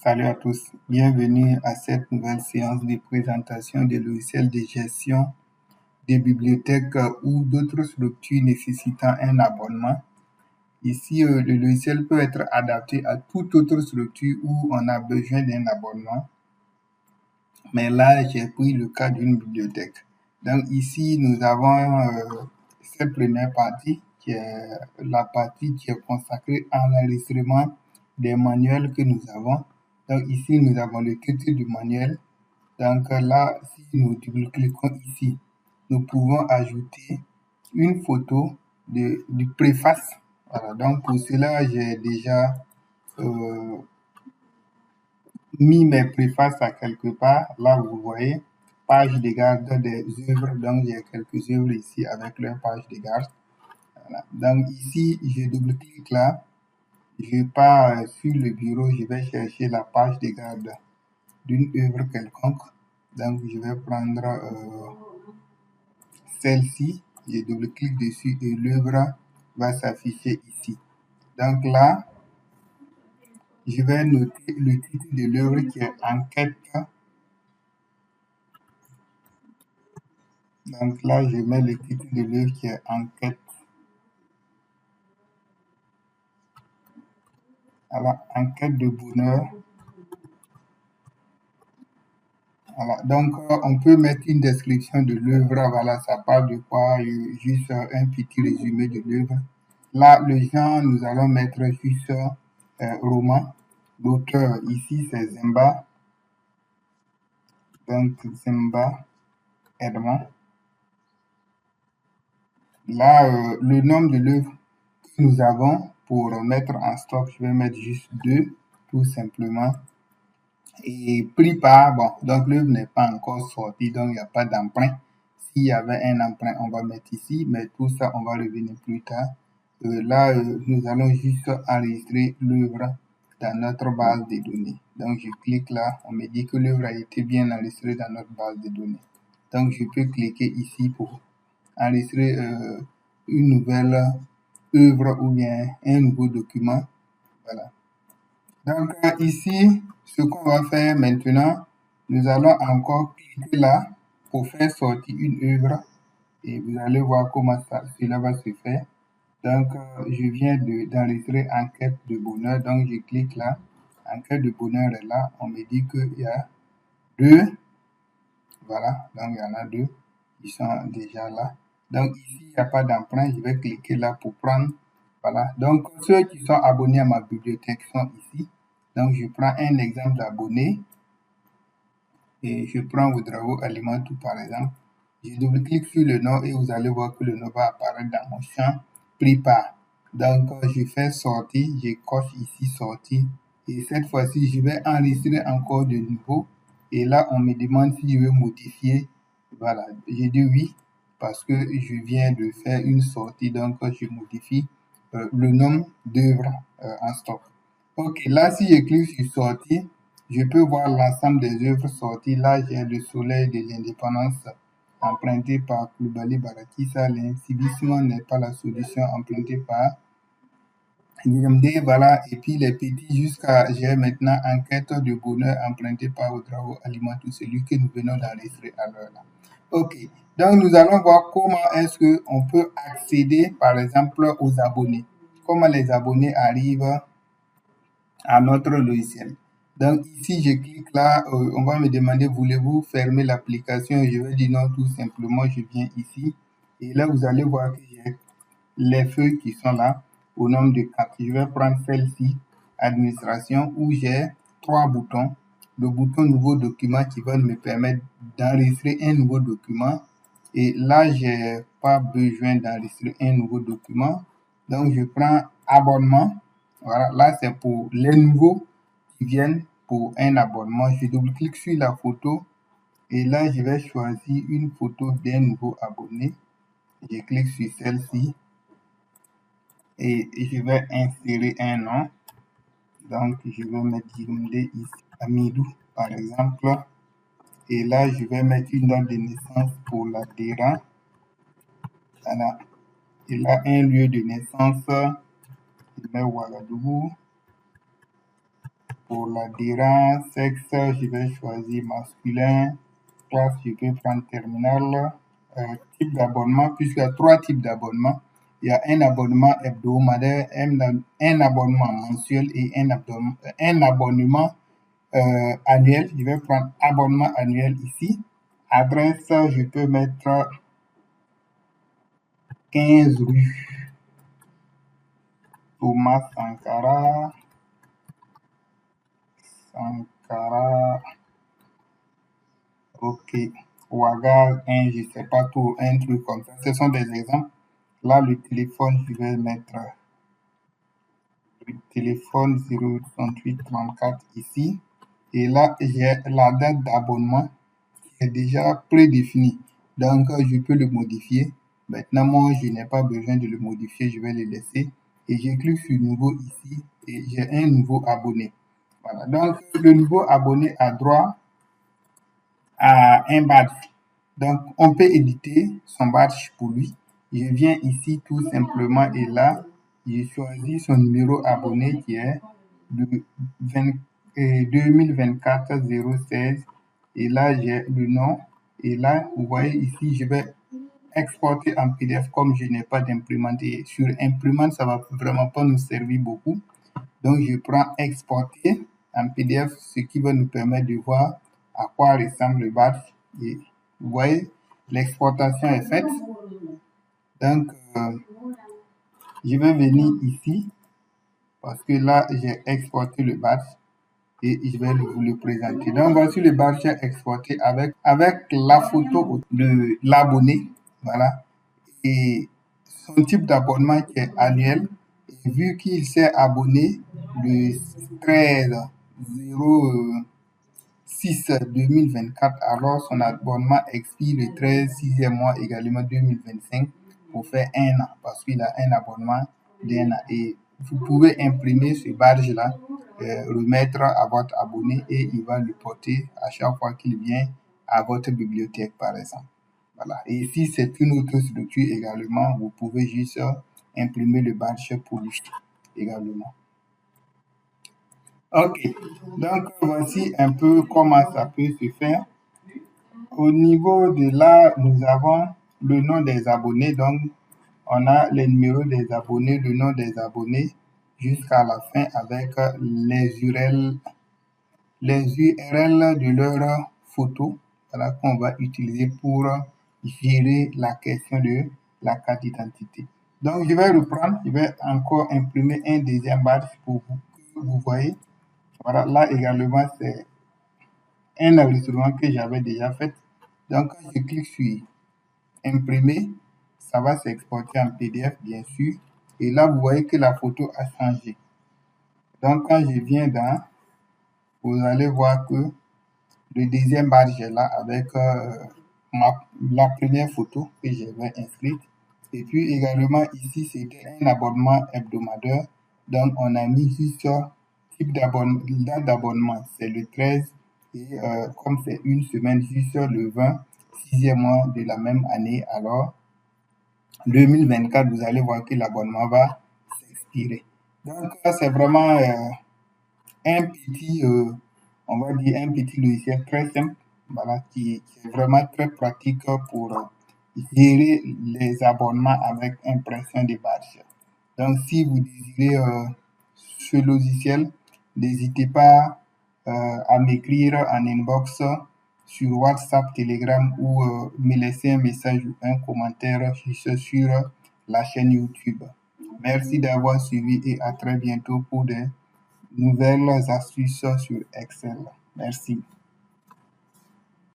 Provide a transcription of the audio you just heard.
Salut à tous, bienvenue à cette nouvelle séance de présentation des logiciels de gestion des bibliothèques ou d'autres structures nécessitant un abonnement. Ici, le logiciel peut être adapté à toute autre structure où on a besoin d'un abonnement. Mais là, j'ai pris le cas d'une bibliothèque. Donc ici, nous avons cette première partie qui est la partie qui est consacrée à l'enregistrement des manuels que nous avons. Donc ici, nous avons le titre du manuel. Donc là, si nous double-cliquons ici, nous pouvons ajouter une photo du préface. Voilà, donc pour cela, j'ai déjà mis mes préfaces à quelque part. Là, vous voyez, page de garde des œuvres. Donc, j'ai quelques œuvres ici avec leur page de garde. Voilà. Donc, ici, je double-clique là. Je pars sur le bureau. Je vais chercher la page de garde d'une œuvre quelconque. Donc, je vais prendre celle-ci. Je double-clique dessus et l'œuvre va s'afficher ici. Donc là, je vais noter le titre de l'œuvre qui est Enquête. Donc là, je mets le titre de l'œuvre qui est Enquête. Alors, Enquête de bonheur. Voilà. Donc, on peut mettre une description de l'œuvre. Voilà, ça parle de quoi? Juste un petit résumé de l'œuvre. Là, le genre, nous allons mettre juste roman. L'auteur ici, c'est Zemba. Donc, Zemba Edmond. Là, le nom de l'œuvre que nous avons pour mettre en stock, je vais mettre juste 2, tout simplement. Et prix par, bon, donc l'œuvre n'est pas encore sortie, donc il n'y a pas d'emprunt. S'il y avait un emprunt, on va mettre ici, mais tout ça, on va revenir plus tard. Là, nous allons juste enregistrer l'œuvre dans notre base de données. Donc, je clique là, on me dit que l'œuvre a été bien enregistrée dans notre base de données. Donc, je peux cliquer ici pour enregistrer une nouvelle œuvre ou bien un nouveau document. Voilà. Donc ici, ce qu'on va faire maintenant, nous allons encore cliquer là pour faire sortir une œuvre et vous allez voir comment cela va se faire. Donc je viens d'enregistrer Enquête de bonheur, donc je clique là, Enquête de bonheur est là, on me dit qu'il y a 2, voilà, donc il y en a 2 qui sont déjà là. Donc ici, il n'y a pas d'emprunt, je vais cliquer là pour prendre, voilà. Donc ceux qui sont abonnés à ma bibliothèque sont ici. Donc je prends un exemple d'abonné et je prends Ouedraogo Alimantou par exemple. Je double-clique sur le nom et vous allez voir que le nom va apparaître dans mon champ pris par. Donc je fais sortir, je coche ici sortir et cette fois-ci je vais enregistrer encore de nouveau et là on me demande si je veux modifier. Voilà, je dis oui parce que je viens de faire une sortie, donc je modifie le nom d'œuvre en stock. Ok, là si je clique sur sortir, je peux voir l'ensemble des œuvres sorties. Là j'ai le soleil de l'indépendance emprunté par Coulibaly Barakissa. L'incivisme n'est pas la solution, emprunté par Yamde, voilà, et puis les petits jusqu'à j'ai maintenant Enquête de bonheur emprunté par Ouedraogo Alimantou, celui que nous venons d'enregistrer à l'heure là. Ok, donc nous allons voir comment est-ce qu'on peut accéder par exemple aux abonnés. Comment les abonnés arrivent à notre logiciel. Donc ici, je clique là, on va me demander, voulez-vous fermer l'application? Je vais dire non, tout simplement, je viens ici. Et là, vous allez voir que j'ai les feuilles qui sont là au nombre de 4. Je vais prendre celle-ci, administration, où j'ai 3 boutons. Le bouton nouveau document qui va me permettre d'enregistrer un nouveau document. Et là, j'ai pas besoin d'enregistrer un nouveau document. Donc, je prends abonnement. Voilà, là, c'est pour les nouveaux qui viennent pour un abonnement. Je double-clique sur la photo et là, je vais choisir une photo d'un nouveau abonné. Je clique sur celle-ci et je vais insérer un nom. Donc, je vais mettre ici, Amidou, par exemple. Et là, je vais mettre une date de naissance pour l'adhérent. Voilà. Et là, un lieu de naissance. Je mets Ouagadougou. Pour l'adhérent, sexe, je vais choisir masculin. Classe, je peux prendre terminal. Type d'abonnement, puisqu'il y a 3 types d'abonnements. Il y a un abonnement hebdomadaire, un abonnement mensuel et un abonnement annuel. Je vais prendre abonnement annuel ici. Adresse, je peux mettre 15 rue Thomas Sankara. Ok. Ouaga, je ne sais pas tout, un truc comme ça. Ce sont des exemples. Là, le téléphone, je vais mettre le téléphone 03834 ici. Et là, j'ai la date d'abonnement qui est déjà prédéfinie. Donc, je peux le modifier. Maintenant, moi, je n'ai pas besoin de le modifier. Je vais le laisser. Et je clique sur nouveau ici. Et j'ai un nouveau abonné. Voilà. Donc, le nouveau abonné a droit à un badge. Donc, on peut éditer son badge pour lui. Je viens ici tout simplement et là, je choisis son numéro abonné qui est le 2024 016 et là, j'ai le nom. Et là, vous voyez ici, je vais exporter en PDF comme je n'ai pas d'imprimante. Et sur imprimante, ça va vraiment pas nous servir beaucoup. Donc, je prends exporter en PDF, ce qui va nous permettre de voir à quoi ressemble le badge. Et vous voyez, l'exportation est faite. Donc, je vais venir ici parce que là, j'ai exporté le badge et je vais vous le présenter. Donc, voici le badge exporté avec la photo de l'abonné. Voilà. Et son type d'abonnement qui est annuel. Et vu qu'il s'est abonné le 13 06 2024, alors son abonnement expire le 13 6e mois également 2025 pour faire un an parce qu'il a un abonnement d'un an. Et vous pouvez imprimer ce badge-là, remettre à votre abonné et il va le porter à chaque fois qu'il vient à votre bibliothèque, par exemple. Voilà. Et si c'est une autre structure également, vous pouvez juste imprimer le badge pour lui également. Ok, donc voici un peu comment ça peut se faire. Au niveau de là, nous avons le nom des abonnés. Donc, on a les numéros des abonnés, le nom des abonnés jusqu'à la fin avec les URL de leurs photos, voilà, qu'on va utiliser pour gérer la question de la carte d'identité. Donc, je vais reprendre, je vais encore imprimer un deuxième badge pour vous voyez. Voilà, là également, c'est un enregistrement que j'avais déjà fait. Donc, quand je clique sur imprimer, ça va s'exporter en PDF, bien sûr. Et là, vous voyez que la photo a changé. Donc, quand je viens dans, vous allez voir que le deuxième badge est là avec la première photo que j'avais inscrite. Et puis également ici, c'était un abonnement hebdomadaire. Donc, on a mis juste type date d'abonnement, c'est le 13. Et comme c'est une semaine, juste le 20, 6e mois de la même année. Alors, 2024, vous allez voir que l'abonnement va s'expirer. Donc, c'est vraiment un petit, on va dire, un petit logiciel très simple, voilà, qui est vraiment très pratique pour gérer les abonnements avec impression de badges. Donc, si vous désirez ce logiciel, n'hésitez pas à m'écrire en inbox sur WhatsApp, Telegram ou me laisser un message ou un commentaire sur la chaîne YouTube. Merci d'avoir suivi et à très bientôt pour des nouvelles astuces sur Excel. Merci.